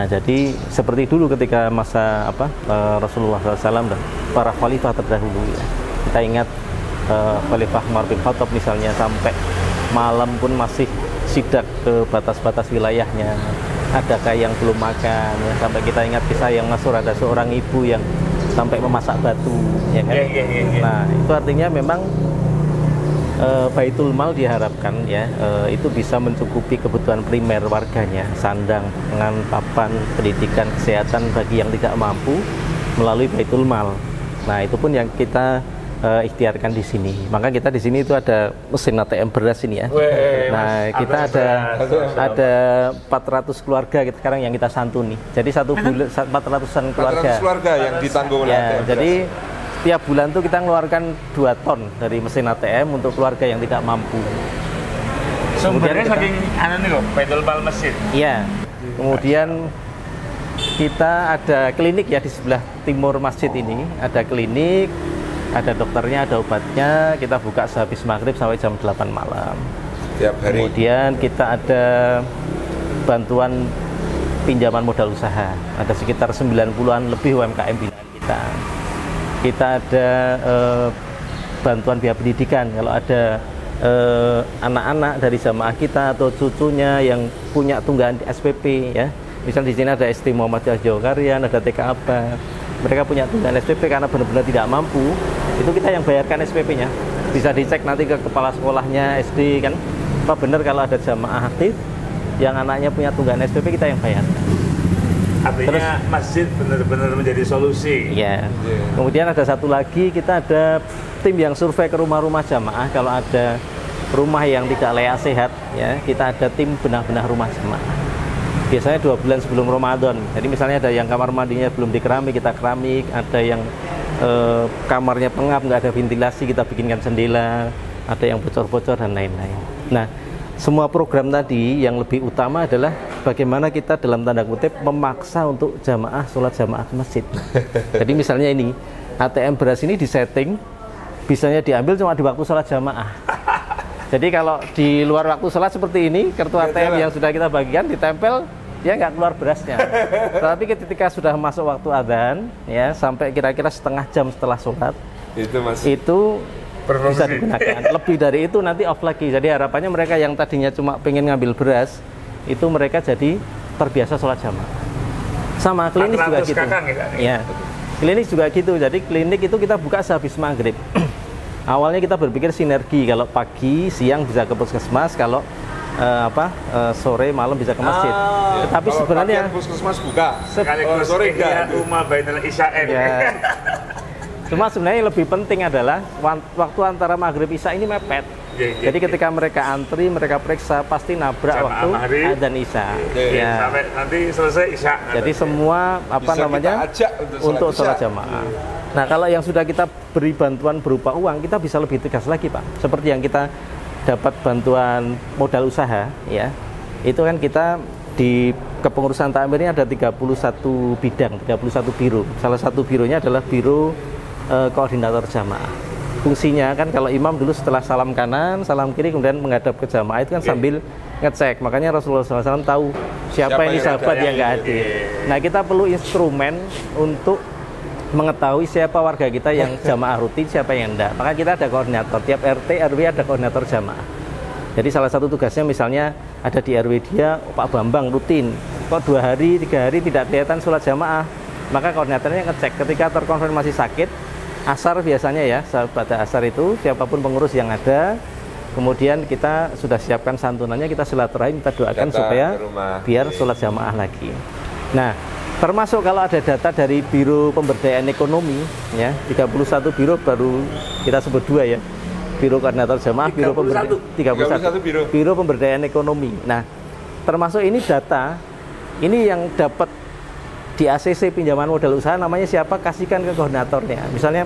jadi seperti dulu ketika masa Rasulullah SAW dan para khalifah terdahulu ya. Kita ingat Khalifah Umar bin Khattab misalnya sampai malam pun masih sidak ke batas-batas wilayahnya. Adakah yang belum makan ya, sampai kita ingat kisah yang masyhur ada seorang ibu yang sampai memasak batu ya kan. Nah itu artinya memang Baitul Mal diharapkan ya itu bisa mencukupi kebutuhan primer warganya, sandang, pangan, papan, pendidikan, kesehatan bagi yang tidak mampu melalui Baitul Mal. Nah itu pun yang kita ikhtiarkan di sini. Maka kita di sini itu ada mesin ATM beras ini ya. Nah, kita ada 400 keluarga sekarang yang kita santuni. Jadi satu bulan 400-an keluarga. 400 keluarga yang ditanggung oleh ATM beras. Jadi tiap bulan tuh kita mengeluarkan 2 ton dari mesin ATM untuk keluarga yang tidak mampu. Sumbernya saking nih kok, Baitul Mal Masjid. Iya. Kemudian kita ada klinik ya di sebelah timur masjid ini, ada klinik. Ada dokternya, ada obatnya, kita buka sehabis maghrib sampai jam 8 malam. Tiap hari. Kemudian kita ada bantuan pinjaman modal usaha. Ada sekitar 90-an lebih UMKM binaan kita. Kita ada bantuan biaya pendidikan. Kalau ada anak-anak dari jamaah kita atau cucunya yang punya tunggakan di SPP ya. Misal di sini ada SD Muhammadiyah Jawa Karyan, ada TK Aba. Mereka punya tunggakan SPP karena benar-benar tidak mampu, itu kita yang bayarkan SPP-nya. Bisa dicek nanti ke kepala sekolahnya SD kan, apa benar kalau ada jamaah aktif yang anaknya punya tunggakan SPP, kita yang bayarkan. Artinya terus, masjid benar-benar menjadi solusi. Iya. Kemudian ada satu lagi, kita ada tim yang survei ke rumah-rumah jamaah. Kalau ada rumah yang tidak layak sehat, ya kita ada tim benah-benah rumah jamaah. Biasanya 2 bulan sebelum Ramadan. Jadi misalnya ada yang kamar mandinya belum dikeramik, kita keramik. Ada yang kamarnya pengap, nggak ada ventilasi, kita bikinkan jendela. Ada yang bocor-bocor dan lain-lain. Nah, semua program tadi yang lebih utama adalah bagaimana kita dalam tanda kutip memaksa untuk jamaah sholat jamaah ke masjid. Jadi misalnya ini ATM beras ini disetting bisanya diambil cuma di waktu sholat jamaah. Jadi kalau di luar waktu sholat seperti ini, kartu ATM yang sudah kita bagikan ditempel, dia nggak keluar berasnya. Tapi ketika sudah masuk waktu adzan, ya sampai kira-kira setengah jam setelah sholat, itu bisa digunakan. Lebih dari itu nanti off lagi. Jadi harapannya mereka yang tadinya cuma pengen ngambil beras, itu mereka jadi terbiasa sholat jamaah. Sama klinik juga gitu. Ya, klinik juga gitu. Jadi klinik itu kita buka sehabis maghrib. Awalnya kita berpikir sinergi, kalau pagi, siang bisa ke puskesmas, kalau sore, malam bisa ke masjid. Tetapi sebenarnya puskesmas buka, sore enggak. Rumah Bainal Isya'in. Ya. Cuma sebenarnya lebih penting adalah waktu antara maghrib isya ini mepet. Jadi ketika mereka antri, mereka periksa, pasti nabrak waktu adzan isya. Ya. Sampai nanti selesai isya. Jadi semua untuk sholat jamaah. Nah, kalau yang sudah kita beri bantuan berupa uang, kita bisa lebih tegas lagi, Pak. Seperti yang kita dapat bantuan modal usaha, ya. Itu kan kita di kepengurusan takmir ini ada 31 bidang, 31 biro. Salah satu bironya adalah biro koordinator jamaah. Fungsinya kan kalau imam dulu setelah salam kanan, salam kiri, kemudian menghadap ke jamaah itu kan sambil ngecek. Makanya Rasulullah SAW tahu siapa yang sahabat yang nggak hadir. Nah, kita perlu instrumen untuk mengetahui siapa warga kita yang jamaah rutin, siapa yang enggak. Maka kita ada koordinator, tiap RT, RW ada koordinator jamaah. Jadi salah satu tugasnya misalnya ada di RW dia, Pak Bambang rutin, kok 2 hari, 3 hari tidak kelihatan sholat jamaah. Maka koordinatornya ngecek, ketika terkonfirmasi sakit, asar biasanya ya, pada asar itu siapapun pengurus yang ada, kemudian kita sudah siapkan santunannya, kita silaturahim, kita doakan supaya biar sholat jamaah lagi. Nah, termasuk kalau ada data dari Biro Pemberdayaan Ekonomi, ya 31 biro, baru kita sebut 2 ya, Biro Koordinator Jamaah, Biro Biro Pemberdayaan Ekonomi. Nah, termasuk ini data, ini yang dapat di ACC pinjaman modal usaha, namanya siapa, kasihkan ke koordinatornya. Misalnya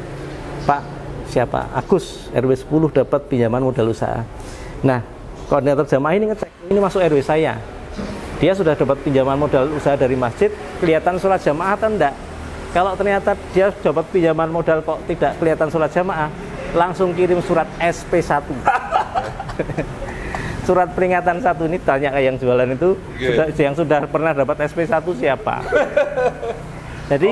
Pak siapa, Agus RW 10 dapat pinjaman modal usaha. Nah, koordinator jamaah ini ngecek, ini masuk RW saya. Dia sudah dapat pinjaman modal usaha dari masjid, kelihatan sholat jamaah atau enggak. Kalau ternyata dia dapat pinjaman modal kok tidak kelihatan sholat jamaah, langsung kirim surat SP1. surat peringatan 1 ini tanya ke yang jualan itu yang sudah pernah dapat SP1 siapa. Jadi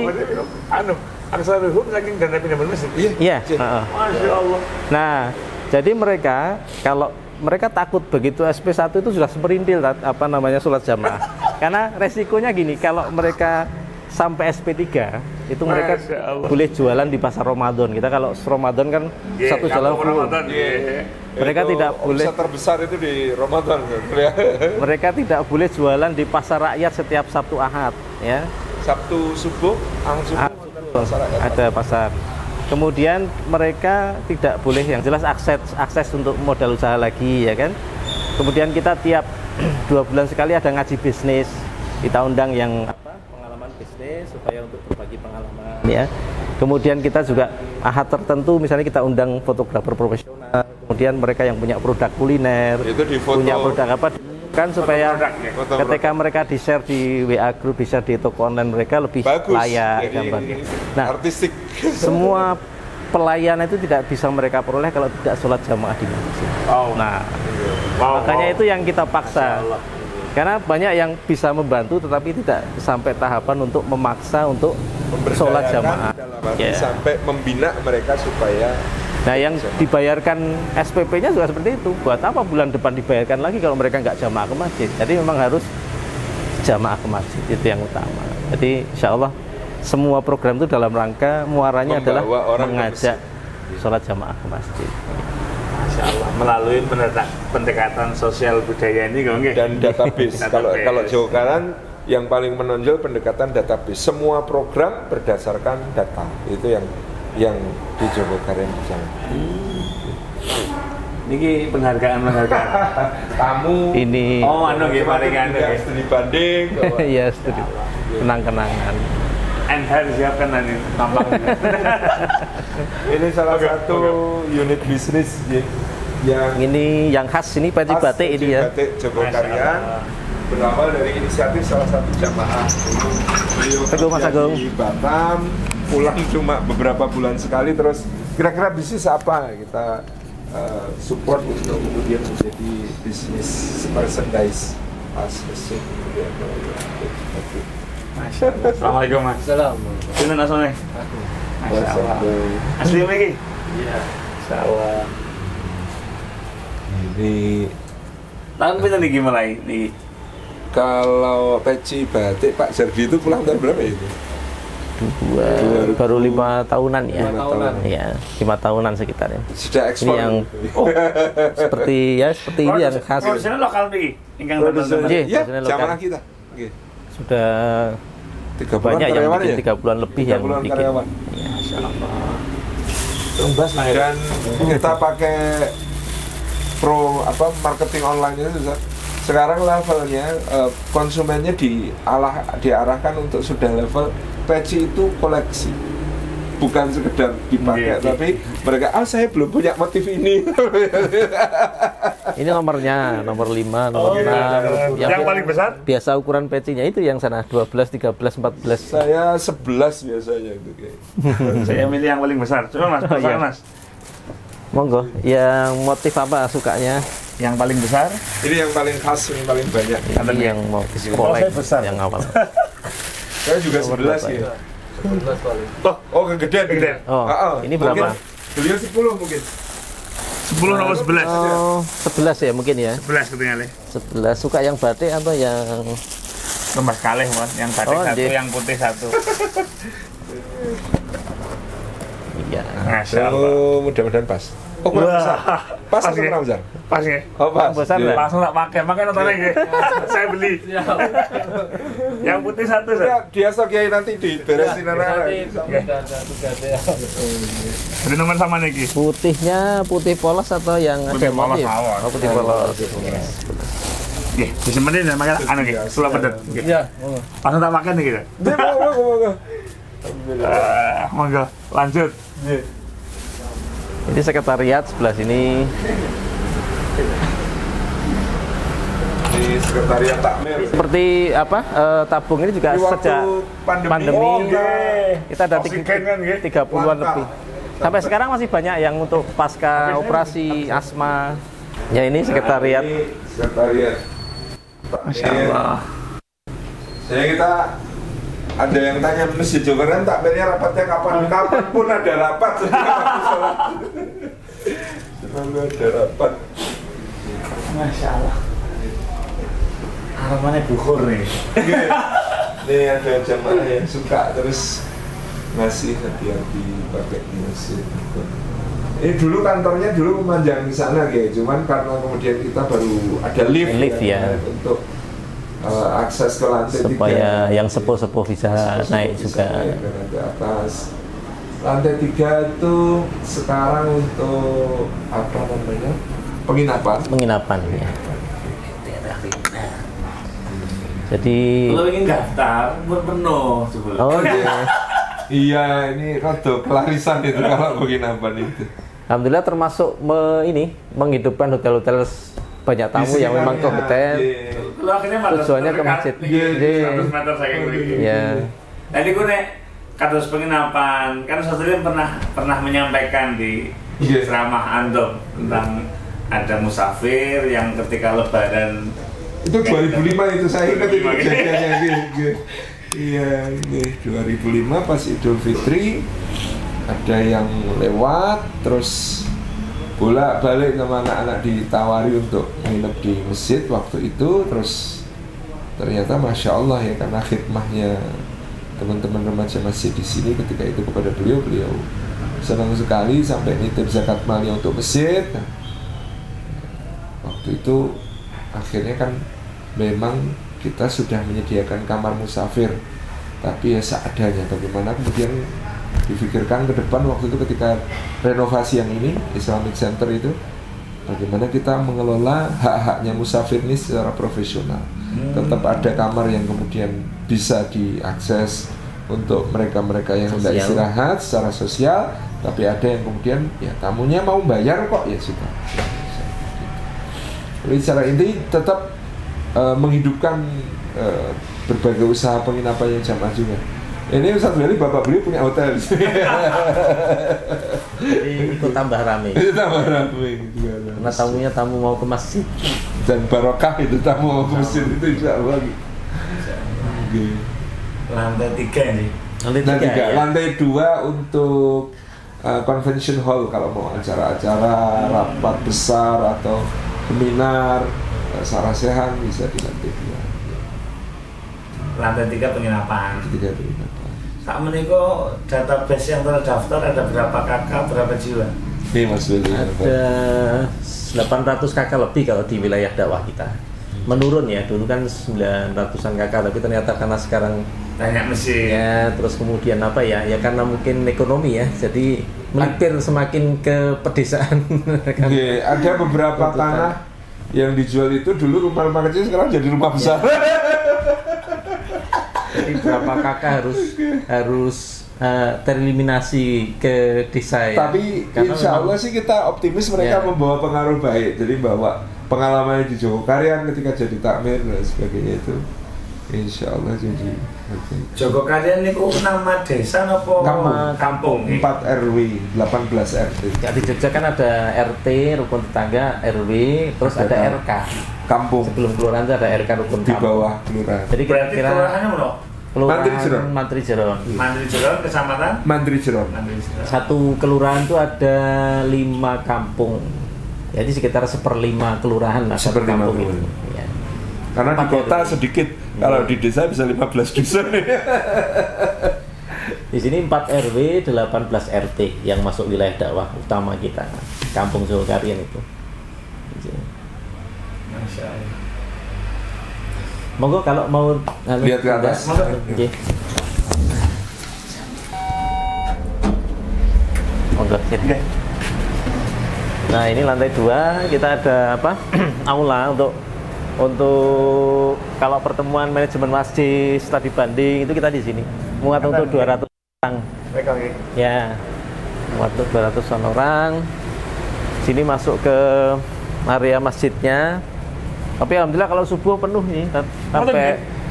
Ansarul saking dana pinjaman masjid. Iya. Masya Allah. Nah, jadi mereka kalau mereka takut begitu SP1 itu sudah seperintil sholat jamaah. Karena resikonya gini, kalau mereka sampai SP3 itu mereka boleh jualan di pasar Ramadan. Kita kalau Ramadan kan satu jalan full. Mereka itu tidak boleh terbesar itu di Ramadan. Mereka tidak boleh jualan di pasar rakyat setiap Sabtu Ahad, ya. Sabtu subuh, ada pasar. Kemudian mereka tidak boleh yang jelas akses untuk modal usaha lagi, ya kan. Kemudian kita tiap 2 bulan sekali ada ngaji bisnis. Kita undang yang pengalaman bisnis supaya untuk berbagi pengalaman, ya. Kemudian kita juga ahad tertentu misalnya kita undang fotografer profesional. Kemudian mereka yang punya produk kuliner, punya produk apa kan supaya ketika mereka di-share di WA group, di-share di toko online mereka lebih layak gambarnya. Nah, artistik. Semua pelayanan itu tidak bisa mereka peroleh kalau tidak sholat jamaah di masjid. Nah, makanya itu yang kita paksa. Karena banyak yang bisa membantu tetapi tidak sampai tahapan untuk memaksa untuk sholat jamaah. Sampai membina mereka supaya. Nah, yang dibayarkan SPP-nya juga seperti itu. Buat apa bulan depan dibayarkan lagi kalau mereka nggak jamaah ke masjid? Jadi memang harus jamaah ke masjid, itu yang utama. Jadi insya Allah semua program itu dalam rangka muaranya adalah mengajak sholat jamaah ke masjid. Masya Allah, melalui pendekatan sosial budaya ini dan database. Kalau Jawa Kanan yang paling menonjol pendekatan database. Semua program berdasarkan data. Itu yang di Jogokarian di sana. Ini penghargaan. Tamu. Ini. Studi banding. Iya, studi. Kenang-kenangan. Anda disiapkan nanti tampaknya. Ini salah satu unit bisnis yang khas ini peci batik ini ya. Batik Jogokarian. Berawal dari inisiatif salah satu jamaah di Batam, pulang cuma beberapa bulan sekali, terus kira-kira bisnis apa kita support untuk kemudian menjadi bisnis merchandise Assalamualaikum Mas. Assalamualaikum. Sini asalnya. Masya Allah. Asli lagi? Iya. Masya Allah. Ini tahun berapa nih gimana ini? Kalau peci batik Pak Jardi itu pulang tahun berapa itu? Baru 5 tahunan ya. 5 tahunan. Ya, 5 tahunan sekitarnya. Sudah ekspor. Ini yang seperti ini yang khas. Produksinya lokal nih. Iya, jamaah kita. Sudah 3 bulan banyak yang bikin 3 bulan lebih yang bikin. Ya, dan kita pakai marketing online itu sekarang levelnya konsumennya diarahkan untuk sudah level peci itu koleksi, bukan sekedar dipakai, tapi mereka saya belum punya motif ini. Ini nomornya, nomor 5, nomor 6. Yang paling besar? Biasa ukuran pecinya itu yang sana 12, 13, 14. Saya 11 biasanya itu kayak. Saya milih yang paling besar. Coba Mas, Mas. Monggo, yang motif apa sukanya? Yang paling besar? Ini yang paling khas, yang paling banyak. Ini yang motif kolek yang awal. Saya juga 11 ya. 11 paling. Oh, kegedean. Ini berapa? Beliau 10 mungkin. 10 nomor 11. Oh, 11 ya mungkin ya. 11 ketinggalan. 11. Suka yang batik atau yang Lemas kalih, Mas. Yang batik satu, yang putih satu. Iya. Masya Allah. Mudah-mudahan pas. Oh, kurang besar. Pas atau kurang besar? Pas ya. Oh, pas. Besar ya? Langsung tak pakai, makanya nonton lagi. Saya beli. Yang putih satu. Dia Kiai nanti diberesin anak. Beli nomor sama nih. Putihnya putih polos atau yang putih ada motif? Polos. Oh, putih polos. Iya, disimpenin dan makan anu gitu. Sulap pedet. Iya. Langsung tak makan nih gitu. Monggo. Monggo, lanjut. Ini sekretariat sebelah sini. Di sekretariat takmir. Seperti apa? Tabung ini juga sejak pandemi kita ada 30-an lebih. Sampai sekarang masih banyak yang untuk pasca operasi asma. Ya ini sekretariat. Nah, ini sekretariat. Masya Allah. Jadi kita ada yang tanya Masjid Jogeran takmirnya rapatnya kapan? Kapan pun ada rapat. Selalu ada rapat. Masya Allah. Harapannya bukur nih. Ini ada jamaah yang suka terus ngasih hati-hati pakai masjid. Ini dulu kantornya dulu memanjang di sana kayak, cuman karena kemudian kita baru ada lift ya. Untuk akses ke lantai supaya 3. yang sepuh-sepuh bisa naik juga. Naik ke lantai atas. Lantai 3 itu sekarang untuk apa namanya? Penginapan ya. Jadi kalau ingin daftar penuh sebelum. Oh iya. Iya, ini rada kelarisan itu kalau penginapan itu. Alhamdulillah termasuk menghidupkan hotel-hotel banyak tamu yang memang kompeten. Kalau akhirnya tujuannya ke masjid. 100 meter saya begini. Iya. Jadi gue nek kados penginapan kan Saudari pernah menyampaikan di ceramah Antum tentang ada musafir yang ketika lebaran itu 2005 itu saya ingat itu kejadiannya iya 2005 pas Idul Fitri ada yang lewat terus bolak-balik sama anak-anak ditawari untuk nginep di masjid waktu itu, terus ternyata Masya Allah ya karena khidmahnya teman-teman remaja masjid di sini ketika itu kepada beliau senang sekali sampai nitip zakat malnya untuk masjid. Waktu itu akhirnya kan memang kita sudah menyediakan kamar musafir tapi ya seadanya. Bagaimana kemudian difikirkan ke depan waktu itu ketika renovasi yang ini Islamic Center itu, bagaimana kita mengelola hak-haknya musafir ini secara profesional. Tetap ada kamar yang kemudian bisa diakses untuk mereka-mereka yang hendak istirahat secara sosial, tapi ada yang kemudian ya tamunya mau bayar kok ya sudah. Jadi secara inti tetap menghidupkan berbagai usaha penginapan yang jamaah juga. Ini satu hari bapak beliau punya hotel. Jadi ikut tambah rame. Tambah rame gitu. Karena tamunya tamu mau ke masjid. Dan barokah itu tamu mau ke masjid itu insya Allah. Lantai 3 nih. Lantai 3. Ya. Lantai 2 untuk convention hall kalau mau acara-acara rapat besar atau seminar sarasehan bisa di lantai 2. Lantai 3 penginapan. 3 penginapan. Saat meniko database yang terdaftar ada berapa kakak, berapa jiwa? Ini Mas Willy. Ada 800 kakak lebih kalau di wilayah dakwah kita. Menurun ya, dulu kan 900-an kakak, tapi ternyata karena sekarang banyak mesin. Ya, terus kemudian apa ya? Ya karena mungkin ekonomi ya, jadi melipir semakin ke pedesaan. Kan? Ada beberapa tanah yang dijual itu dulu rumah-rumah kecil, sekarang jadi rumah besar. Jadi berapa kakak harus tereliminasi ke desa ya. Tapi insya Allah sih kita optimis mereka membawa pengaruh baik. Jadi bawa pengalaman di Jogokarian ketika jadi takmir dan sebagainya itu. Insya Allah jadi. Jogokarian itu nama desa apa? Kampung 4 RW 18 RT. Ya, di Jogja kan ada RT rukun tetangga, RW, terus ada RK. Kampung. Sebelum kelurahan itu ada RK rukun di bawah kelurahan. Jadi kira-kira kelurahannya mana? Mantri Jeron. Kecamatan? Mantri Jeron. Satu kelurahan itu ada 5 kampung. Jadi sekitar 1/5 kelurahan lah satu kampung itu. Ya. Karena di kota sedikit, kalau di desa bisa 15 dusun. Di sini 4 RW, 18 RT yang masuk wilayah dakwah utama kita, Kampung Jogokarian itu. Masya Allah. Monggo kalau mau lihat ke atas. Oke. Monggo. Nah, ini lantai 2 kita ada apa? Aula untuk kalau pertemuan manajemen masjid, studi banding itu kita di sini. Muat untuk 200 orang. Ya. Muat untuk 200 orang. Sini masuk ke area masjidnya. Tapi alhamdulillah kalau subuh penuh nih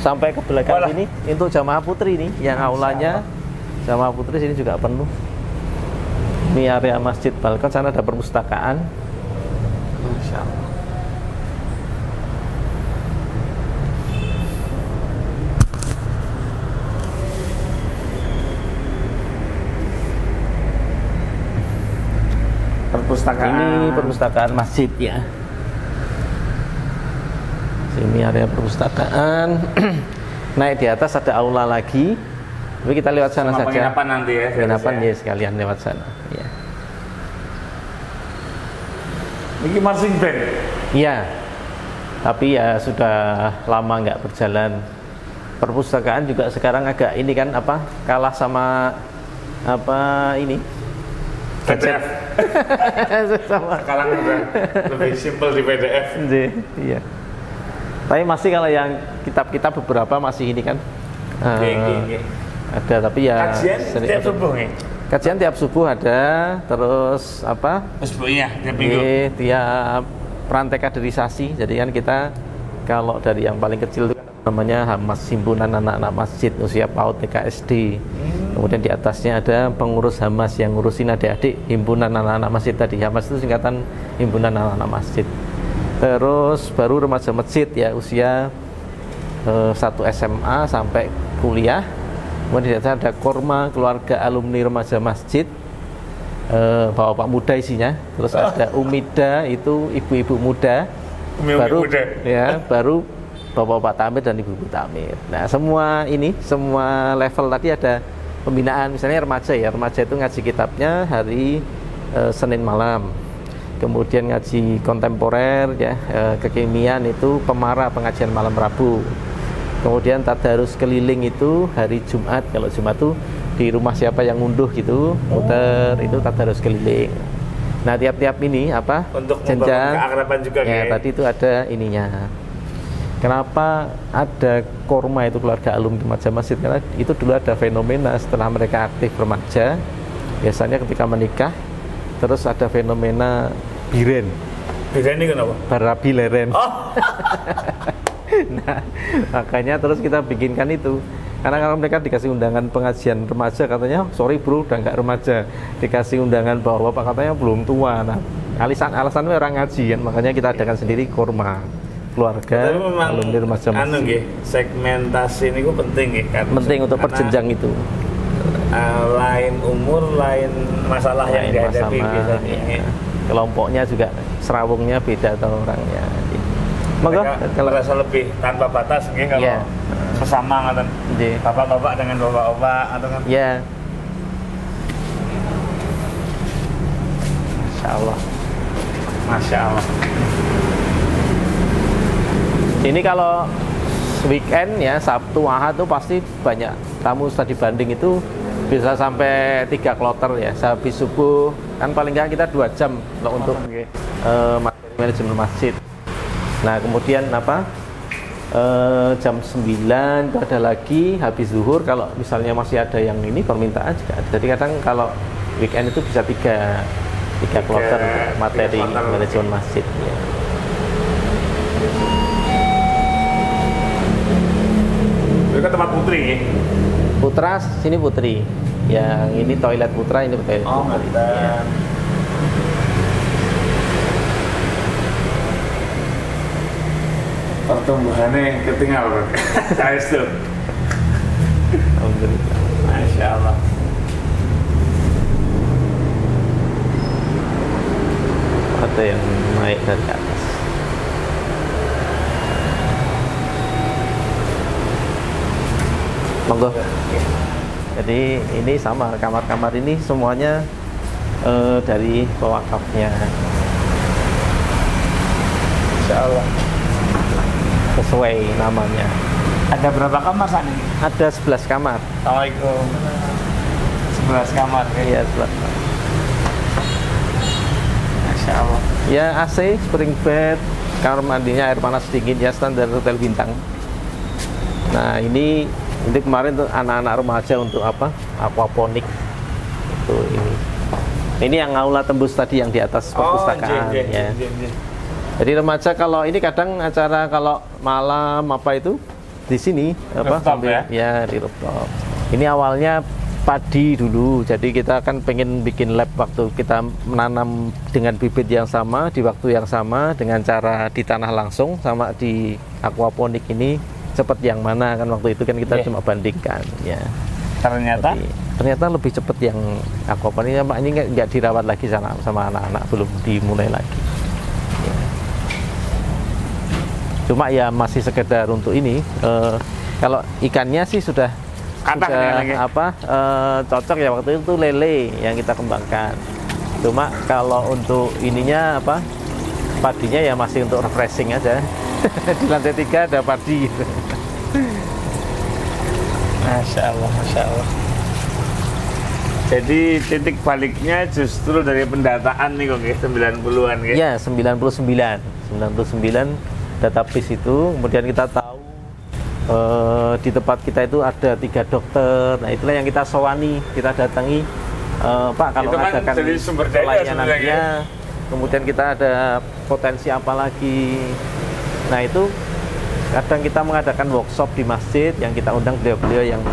sampai ke belakang sini untuk jamaah putri nih yang aulanya jamaah putri sini juga penuh. Ini area masjid balkon, sana ada perpustakaan. Masya Allah. perpustakaan. Ini perpustakaan masjid ya. Sini area perpustakaan. Naik di atas ada aula lagi. Tapi kita lewat sana sama saja. Penginapan nanti ya. Penginapan ya sekalian lewat sana. Ya. Ini marching band. Iya. Tapi ya sudah lama nggak berjalan. Perpustakaan juga sekarang agak ini kan apa? Kalah sama apa ini? PDF. Sekarang udah lebih simpel di PDF. Iya. Tapi masih kalau yang kitab-kitab beberapa masih ini kan. Ada tapi ya kajian tiap subuh ya? Kajian tiap subuh ada, terus apa? Iya, tiap minggu. Tiap rantai kaderisasi. Jadi kan kita kalau dari yang paling kecil itu namanya Hamas, himpunan anak-anak masjid usia PAUD TK SD. Kemudian di atasnya ada pengurus Hamas yang ngurusin adik-adik himpunan anak-anak masjid tadi. Hamas itu singkatan himpunan anak-anak masjid. Terus baru remaja masjid ya usia 1 SMA sampai kuliah. Kemudian di atas ada Korma keluarga alumni remaja masjid, bapak-bapak muda isinya. Terus ada Umida itu ibu-ibu muda. Baru muda. Ya baru bapak-bapak tamir dan ibu-ibu tamir. Nah semua ini semua level tadi ada pembinaan. Misalnya remaja ya, remaja itu ngaji kitabnya hari Senin malam. Kemudian ngaji kontemporer ya, kekinian itu Pemara pengajian malam Rabu. Kemudian tadarus keliling itu hari Jumat. Kalau Jumat itu di rumah siapa yang ngunduh gitu, muter itu tadarus keliling. Nah tiap-tiap ini apa? Untuk jenjang keakraban juga ya, tadi itu ada ininya. Kenapa ada Korma itu keluarga alumni remaja masjid? Karena itu dulu ada fenomena setelah mereka aktif remaja, biasanya ketika menikah, terus ada fenomena biren. Biren ini kenapa? Barabi leren. Oh. Nah, makanya terus kita bikinkan itu. Karena kalau mereka dikasih undangan pengajian remaja, katanya, sorry bro, udah nggak remaja. Dikasih undangan bahwa bapak katanya belum tua. Nah, alasannya orang ngaji kan, makanya kita adakan sendiri Korma keluarga alumni remaja masjid. Segmentasi ini penting ya kan? Penting untuk perjenjang itu. Lain umur, lain masalah yang dihadapi biasanya. Ya. Kelompoknya juga serawungnya beda atau orangnya. Maka kalau rasa lebih tanpa batas nggih kalau yeah. Sesama ngoten. Yeah. Bapak-bapak dengan bapak-bapak atau kan. Iya. Yeah. Masya Allah. Masya Allah. Ini kalau weekend ya Sabtu Ahad tuh pasti banyak tamu studi banding itu bisa sampai 3 kloter ya. Habis subuh kan paling nggak kita 2 jam loh untuk manajemen masjid. Nah kemudian apa jam 9 itu ada lagi habis zuhur. Kalau misalnya masih ada yang ini permintaan juga ada. Jadi kadang kalau weekend itu bisa 3 kloter materi manajemen masjid ya. Itu kan tempat putri ya? Putra, sini putri. Yang ini toilet putra, ini toilet putri. Ya. Pertumbuhannya ketinggalan. Saya itu. Alhamdulillah. Masya Allah. Ada yang naik dari atas. Monggo. Jadi ini sama kamar-kamar ini semuanya dari pewakafnya. Insya Allah. Sesuai namanya. Ada berapa kamar saat ini? Ada 11 kamar. Assalamualaikum. 11 kamar. Iya 11 kamar. Masya Allah. Ya AC, spring bed, kamar mandinya air panas dingin ya standar hotel bintang. Nah ini kemarin tuh anak-anak remaja untuk apa? Aquaponik. Itu ini. Ini yang aula tembus tadi yang di atas perpustakaan ya. Jadi remaja kalau ini kadang acara kalau malam apa itu di sini apa sambil ya di rooftop. Ini awalnya padi dulu. Jadi kita kan pengen bikin lab waktu kita menanam dengan bibit yang sama di waktu yang sama dengan cara di tanah langsung sama di aquaponik ini seperti yang mana kan waktu itu kan kita cuma bandingkan ya. Ternyata lebih cepat yang aquaponik. Ini nggak dirawat lagi sama anak-anak, belum dimulai lagi. Cuma ya masih sekedar untuk ini. Kalau ikannya sih sudah cocok ya, waktu itu lele yang kita kembangkan. Cuma kalau untuk ininya padinya ya masih untuk refreshing aja. Di lantai 3 ada padi gitu. Masya Allah, Masya Allah. Jadi titik baliknya justru dari pendataan nih kok, 90-an ya? Ya, 99 database itu. Kemudian kita tahu di tempat kita itu ada 3 dokter. Nah itulah yang kita sowani, kita datangi, Pak kalau adakan pelayanannya, kemudian kita ada potensi apa lagi. Nah itu kadang kita mengadakan workshop di masjid yang kita undang beliau-beliau yang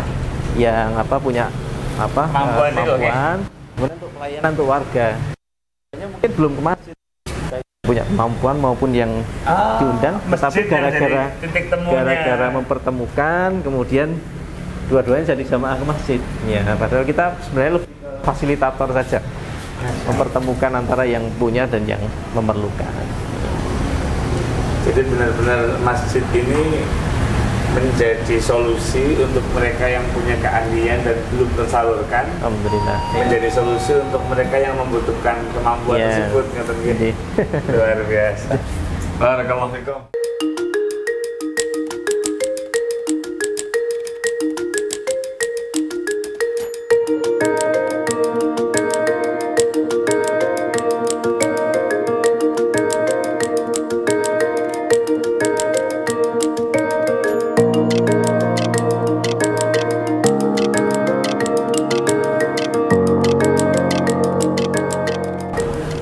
punya kemampuan, kemudian untuk pelayanan untuk warga. Mungkin belum ke masjid, punya kemampuan maupun yang diundang, tapi gara-gara mempertemukan, kemudian dua-duanya jadi jamaah ke masjid. Ya, padahal kita sebenarnya lebih fasilitator saja, mempertemukan antara yang punya dan yang memerlukan. Jadi benar-benar masjid ini menjadi solusi untuk mereka yang punya keahlian dan belum tersalurkan. Alhamdulillah. Menjadi solusi untuk mereka yang membutuhkan kemampuan tersebut. Luar biasa. Barakallahu fikum.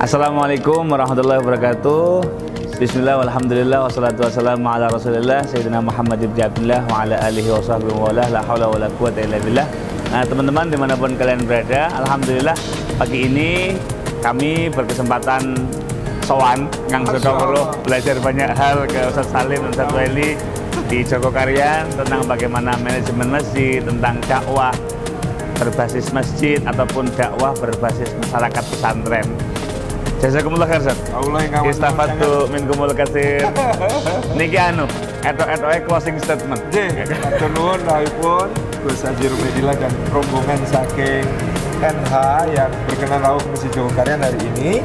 Assalamualaikum warahmatullahi wabarakatuh. Bismillah walhamdulillah wassalatu wassalamu ala rasulillah Sayyidina Muhammad ibn Abdullah wa ala alihi wa sahbihi wa ala la hawla wa la quwata illa billah. Nah teman-teman dimanapun kalian berada, alhamdulillah pagi ini kami berkesempatan sowan Kang Sukamoro belajar banyak hal ke Ustaz Salim dan Ustaz Weli di Jogokarian tentang bagaimana manajemen masjid, tentang dakwah berbasis masjid ataupun dakwah berbasis masyarakat pesantren. Jazakumullah khair, Ustaz. Istafadtu minkumul katsir. Niki etok-etoke closing statement. Nggih, matur nuwun rawuhipun Gus Haji Rumedila dan rombongan saking NH yang berkenan rawuh ke Masjid Jogokarian hari ini.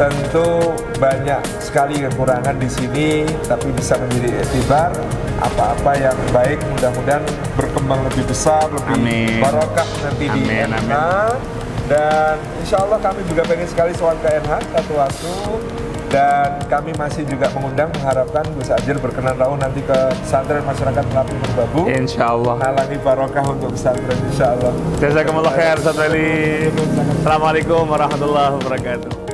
Tentu banyak sekali kekurangan di sini, tapi bisa menjadi iktibar. Apa-apa yang baik mudah-mudahan berkembang lebih besar, lebih barokah nanti di NH. Dan insya Allah kami juga pengen sekali soal ke NH satu waktu, dan kami masih juga mengharapkan Gus Ajir berkenan rawuh nanti ke pesantren masyarakat Melapi Merbabu. Insya Allah. Halangi barokah untuk pesantren insya Allah. Jazakumullah khair, Ustaz Weli. Assalamualaikum warahmatullahi wabarakatuh.